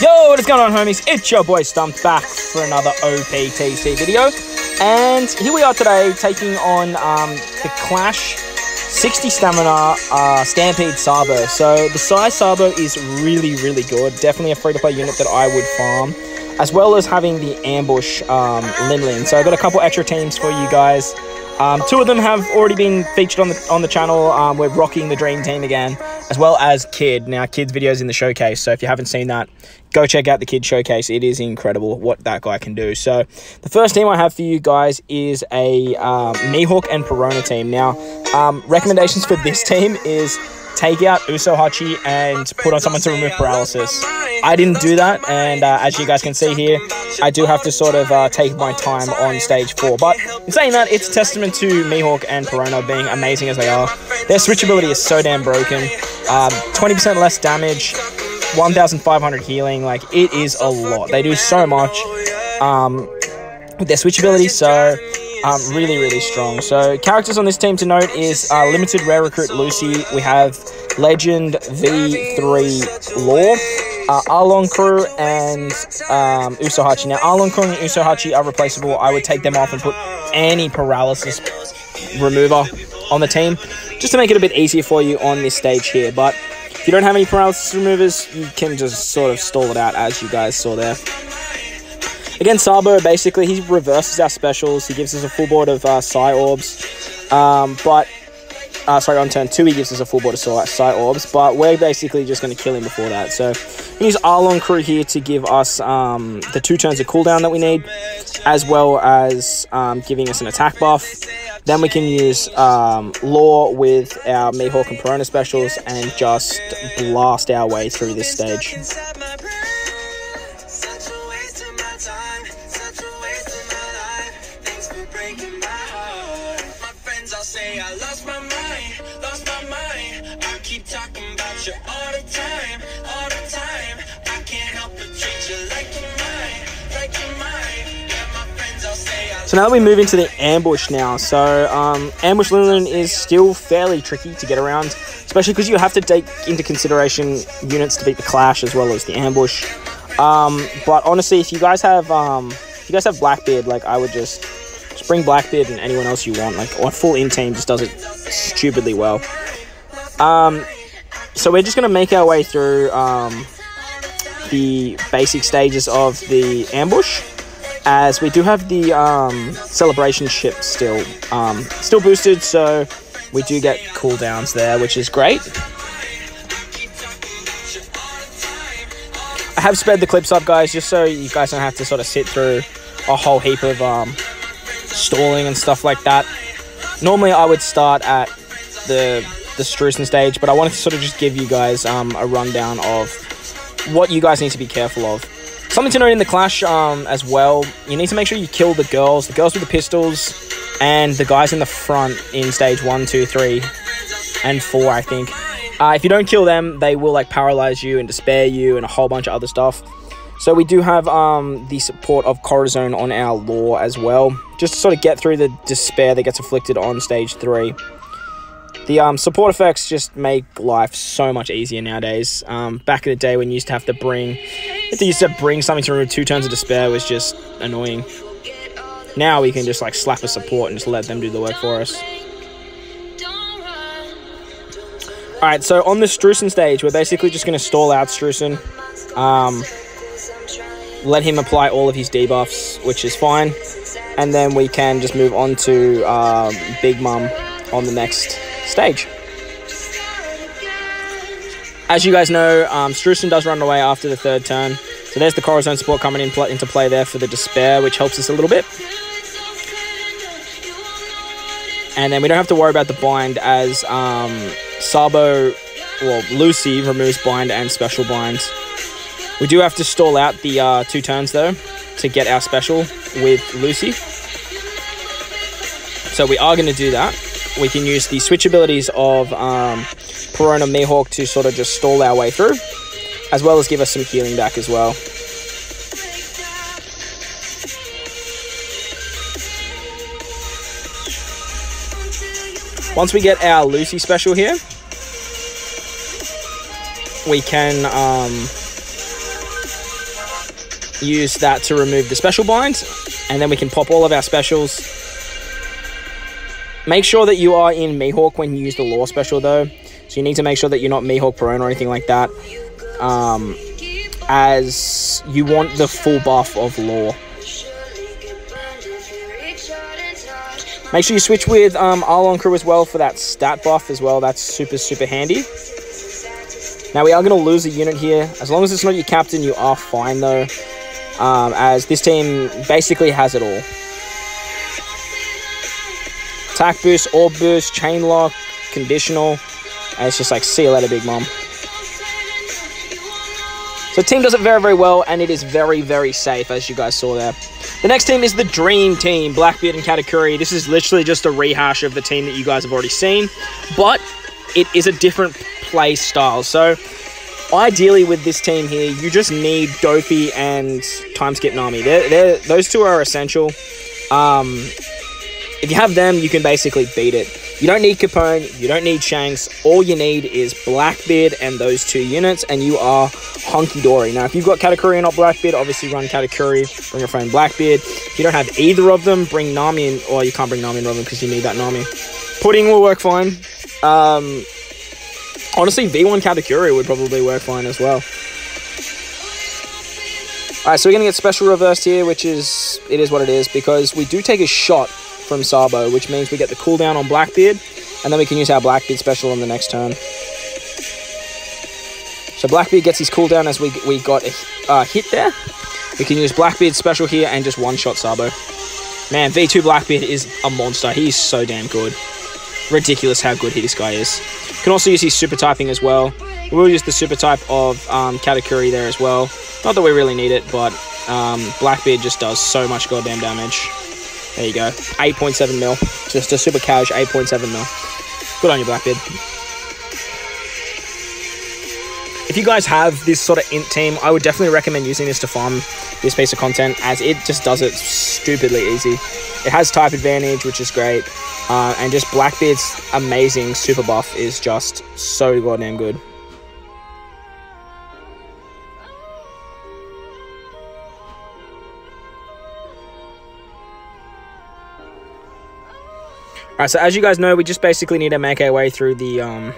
Yo, what is going on, homies? It's your boy Stumped back for another OPTC video. And here we are today taking on the Clash 60 stamina Stampede Sabo. So the size Sabo is really, really good. Definitely a free-to-play unit that I would farm, as well as having the ambush Lin. So I've got a couple extra teams for you guys. Two of them have already been featured on the channel. We're rocking the Dream Team again, as well as Kid. Now, Kid's video's in the showcase, so if you haven't seen that, go check out the Kid showcase. It is incredible what that guy can do. So the first team I have for you guys is a Mihawk and Perona team. Now, recommendations for this team is take out Usohachi and put on someone to remove paralysis. I didn't do that, and as you guys can see here, I do have to sort of take my time on stage 4. But in saying that, it's a testament to Mihawk and Perona being amazing as they are. Their switchability is so damn broken. 20% less damage, 1,500 healing. Like, it is a lot. They do so much with their switchability, so really, really strong. So characters on this team to note is limited rare recruit Lucy. We have Legend V3 Law, Arlong Crew, and Usohachi. Now, Arlong Crew and Usohachi are replaceable. I would take them off and put any paralysis remover on the team, just to make it a bit easier for you on this stage here. But if you don't have any paralysis removers, you can just sort of stall it out, as you guys saw there. Again, Sabo, basically, he reverses our specials. He gives us a full board of Psi Orbs. Sorry, on turn 2, he gives us a full board of Psi Orbs. But we're basically just going to kill him before that. So we use Arlong Crew here to give us the 2 turns of cooldown that we need, as well as giving us an attack buff. Then we can use Law with our Mihawk and Perona specials and just blast our way through this stage. I lost my mind, I keep talking about you all the time, I can't help but treat you like you're mine, yeah, my friends all say So now that we move into the ambush now, so ambush Lin is still fairly tricky to get around, especially because you have to take into consideration units to beat the Clash as well as the ambush. But honestly, if you guys have Blackbeard, like, I would just bring Blackbeard and anyone else you want, like, or full in team just does it stupidly well. So we're just gonna make our way through the basic stages of the ambush, as we do have the celebration ship still boosted, so we do get cooldowns there, which is great. I have sped the clips up, guys, just so you guys don't have to sort of sit through a whole heap of stalling and stuff like that. Normally I would start at the Strusen stage, but I wanted to sort of just give you guys a rundown of what you guys need to be careful of. Something to note in the Clash as well, you need to make sure you kill the girls with the pistols, and the guys in the front in stage 1, 2, 3, and 4, I think. If you don't kill them, they will like paralyze you and despair you and a whole bunch of other stuff. So we do have the support of Corazon on our Law as well, just to sort of get through the despair that gets afflicted on stage 3. The support effects just make life so much easier nowadays. Back in the day when you used to have to bring something to remove 2 turns of despair was just annoying. Now we can just like slap a support and just let them do the work for us. Alright, so on the Strusen stage, we're basically just going to stall out Strusen. Let him apply all of his debuffs, which is fine. And then we can just move on to Big Mum on the next stage. As you guys know, Strusen does run away after the 3rd turn. So there's the Corazon support coming into play there for the despair, which helps us a little bit. And then we don't have to worry about the bind, as Lucy removes bind and special binds. We do have to stall out the 2 turns, though, to get our special with Lucy. So we are going to do that. We can use the switch abilities of Perona Mihawk to sort of just stall our way through, as well as give us some healing back as well. Once we get our Lucy special here, we can use that to remove the special bind, and then we can pop all of our specials. Make sure that you are in Mihawk when you use the Law special though. So you need to make sure that you're not Mihawk Perona or anything like that, as you want the full buff of Law. Make sure you switch with Arlon Crew as well for that stat buff as well. That's super handy. Now we are going to lose a unit here. As long as it's not your captain, you are fine though, as this team basically has it all. Attack boost, orb boost, chain lock, conditional, and it's just like, see you later, big mom. So the team does it very well, and it is very safe, as you guys saw there. The next team is the Dream Team, Blackbeard and Katakuri. This is literally just a rehash of the team that you guys have already seen, but it is a different play style. So ideally with this team here, you just need Dopey and Time Skip Nami. Those two are essential. If you have them, you can basically beat it. You don't need Capone, you don't need Shanks. All you need is Blackbeard and those two units, and you are hunky-dory. Now, if you've got Katakuri and not Blackbeard, obviously run Katakuri, bring your friend Blackbeard. If you don't have either of them, bring Nami in, or you can't bring Nami in Robin because you need that Nami. Pudding will work fine. Honestly, V1 Katakuri would probably work fine as well. Alright, so we're going to get special reversed here, which is, it is what it is, because we do take a shot from Sabo, which means we get the cooldown on Blackbeard, and then we can use our Blackbeard special on the next turn. So Blackbeard gets his cooldown as we got a hit there. We can use Blackbeard special here and just one-shot Sabo. Man, V2 Blackbeard is a monster. He's so damn good. Ridiculous how good this guy is. Can also use his super typing as well. We'll use the super type of Katakuri there as well. Not that we really need it, but Blackbeard just does so much goddamn damage. There you go. 8.7 mil. Just a super cash 8.7 mil. Good on you, Blackbeard. If you guys have this sort of int team, I would definitely recommend using this to farm this piece of content, as it just does it stupidly easy. It has type advantage, which is great. And just Blackbeard's amazing super buff is just so goddamn good. Alright, so as you guys know, we just basically need to make our way through the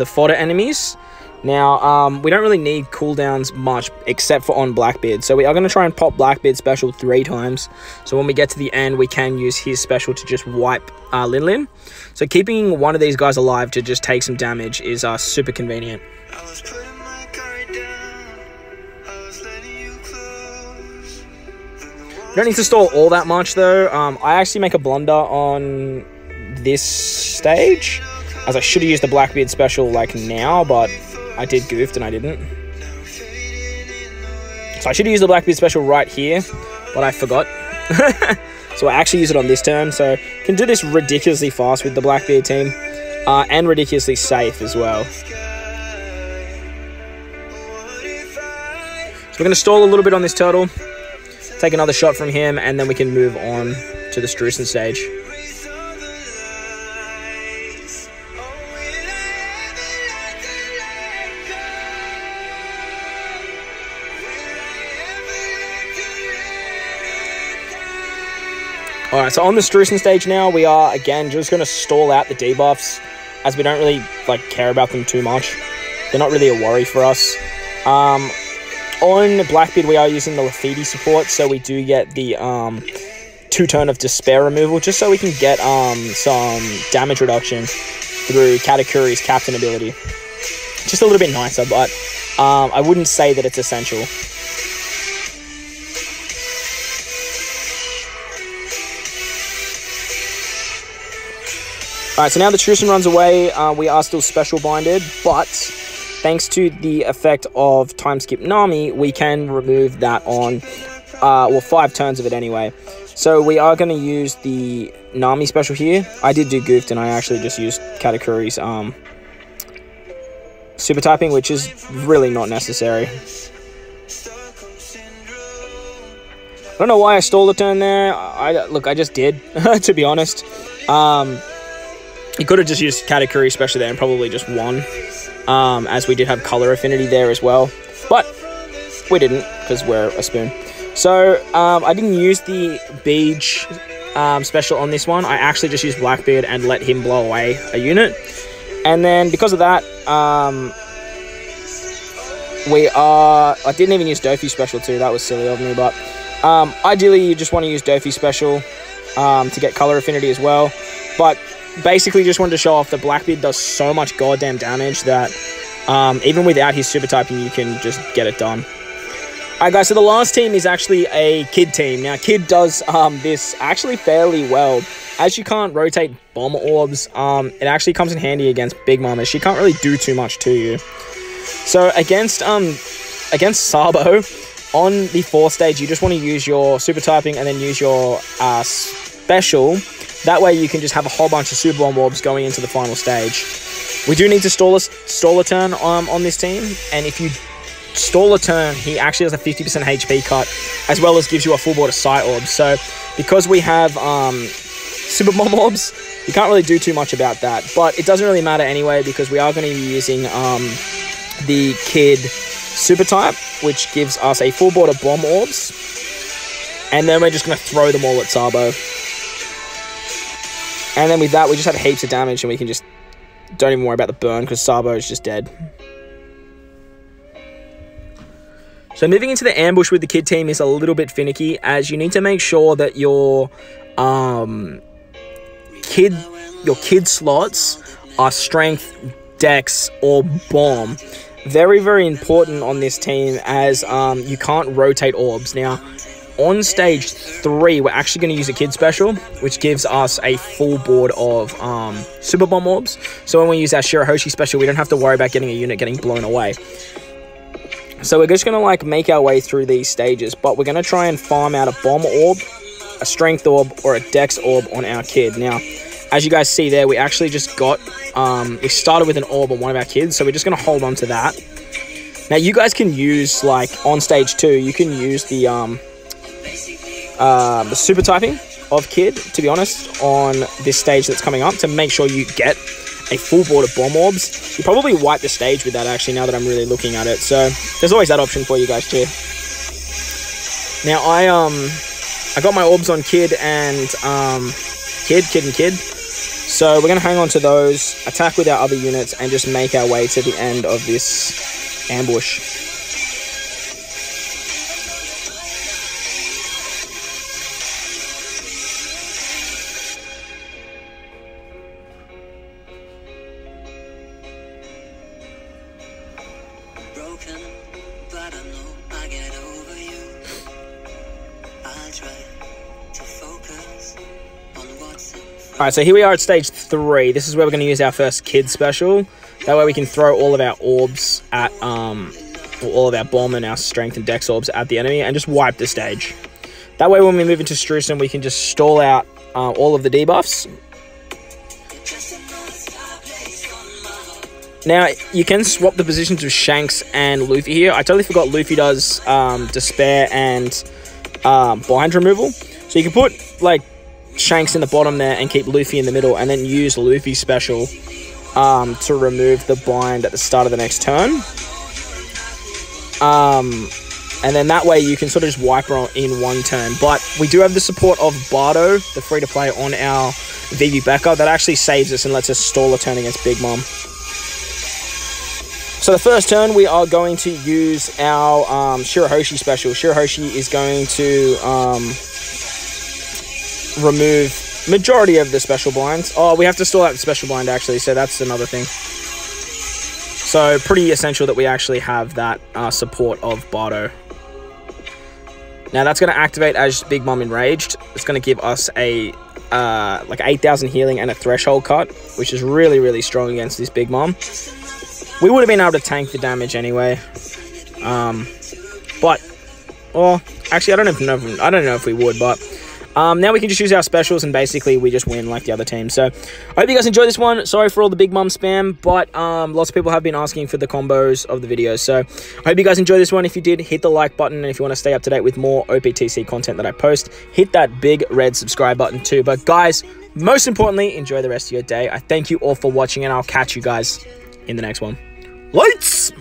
fodder enemies. Now, we don't really need cooldowns much, except for on Blackbeard. So we are going to try and pop Blackbeard special 3 times. So when we get to the end, we can use his special to just wipe Lin. So keeping one of these guys alive to just take some damage is super convenient. You don't need to stall all that much though. I actually make a blunder on this stage, as I should have used the Blackbeard special like now, but I did goofed and I didn't. So I should have used the Blackbeard special right here, but I forgot. So I actually use it on this turn, so can do this ridiculously fast with the Blackbeard team, and ridiculously safe as well. So we're going to stall a little bit on this turtle, take another shot from him, and then we can move on to the Strusen stage. Alright, so on the Strusen stage now, we are, again, just going to stall out the debuffs, as we don't really, care about them too much. They're not really a worry for us. On Blackbeard, we are using the Lafidi support, so we do get the 2-turn of Despair removal, just so we can get some damage reduction through Katakuri's Captain ability. Just a little bit nicer, but I wouldn't say that it's essential. Alright, so now the Strusen runs away, we are still special binded, but thanks to the effect of Time Skip Nami, we can remove that on, 5 turns of it anyway. So we are going to use the Nami special here. I did do goofed, and I actually just used Katakuri's super typing, which is really not necessary. I don't know why I stalled a turn there. Look, I just did, to be honest. You could have just used Katakuri special there and probably just won, as we did have color affinity there as well. But We didn't, because we're a spoon. So, I didn't use the Beach special on this one. I actually just used Blackbeard and let him blow away a unit. And then, because of that, I didn't even use Dofi special too. That was silly of me, but ideally you just want to use Dofi special to get color affinity as well. But basically just wanted to show off that Blackbeard does so much goddamn damage that even without his super typing, you can just get it done. Alright guys, so the last team is actually a Kid team. Now Kid does this actually fairly well. As you can't rotate bomb orbs, it actually comes in handy against Big Mom, as she can't really do too much to you. So against Sabo, on the 4th stage, you just want to use your super typing and then use your special. That way you can just have a whole bunch of super bomb orbs going into the final stage. We do need to stall a turn on this team, and if you stall a turn, he actually has a 50% HP cut, as well as gives you a full board of sight orbs. So because we have super bomb orbs, you can't really do too much about that, but it doesn't really matter anyway, because we are going to be using the Kid super type, which gives us a full board of bomb orbs, and then we're just going to throw them all at Sabo. And then with that, we just have heaps of damage, and we can just don't even worry about the burn, because Sabo is just dead. So moving into the ambush with the Kid team is a little bit finicky, as you need to make sure that your Kid slots are strength, dex, or bomb. Very, very important on this team, as you can't rotate orbs. Now, on stage 3, we're actually going to use a Kid special, which gives us a full board of super bomb orbs. So when we use our Shirahoshi special, we don't have to worry about getting a unit getting blown away. So we're just going to like make our way through these stages, but we're going to try and farm out a bomb orb, a strength orb, or a dex orb on our Kid. Now, as you guys see there, we actually just got, we started with an orb on one of our Kids, so we're just going to hold on to that. Now, you guys can use, like, on stage 2, you can use the super typing of Kid, to be honest, on this stage that's coming up, to make sure you get a full board of bomb orbs. You probably wipe the stage with that, actually, now that I'm really looking at it. So there's always that option for you guys too. Now I got my orbs on Kid and Kid. So we're gonna hang on to those, attack with our other units, and just make our way to the end of this ambush. But I know I get over you. I'll try to focus on what's in front. Alright, so here we are at stage 3. This is where we're going to use our first Kid special. That way we can throw all of our orbs at, all of our bomb and our strength and dex orbs at the enemy and just wipe the stage. That way when we move into Strucin, we can just stall out all of the debuffs. Now, you can swap the positions of Shanks and Luffy here. I totally forgot Luffy does Despair and Bind removal. So you can put, like, Shanks in the bottom there and keep Luffy in the middle, and then use Luffy's special to remove the Bind at the start of the next turn. And then that way you can sort of just wipe her in one turn. But we do have the support of Bardo, the free-to-play, on our VV Becca. That actually saves us and lets us stall a turn against Big Mom. So the first turn, we are going to use our Shirahoshi special. Shirahoshi is going to remove majority of the special blinds. Oh, we have to stall out the special blind, actually, so that's another thing. So pretty essential that we actually have that support of Bardo. Now that's going to activate as Big Mom Enraged. It's going to give us a like 8,000 healing and a threshold cut, which is really, really strong against this Big Mom. We would have been able to tank the damage anyway, but, well, actually, I don't know if we would, but now we can just use our specials and basically we just win like the other team. So I hope you guys enjoyed this one. Sorry for all the Big Mom spam, but lots of people have been asking for the combos of the videos. So I hope you guys enjoyed this one. If you did, hit the like button, and if you want to stay up to date with more OPTC content that I post, hit that big red subscribe button too. But guys, most importantly, enjoy the rest of your day. I thank you all for watching, and I'll catch you guys in the next one. Lights!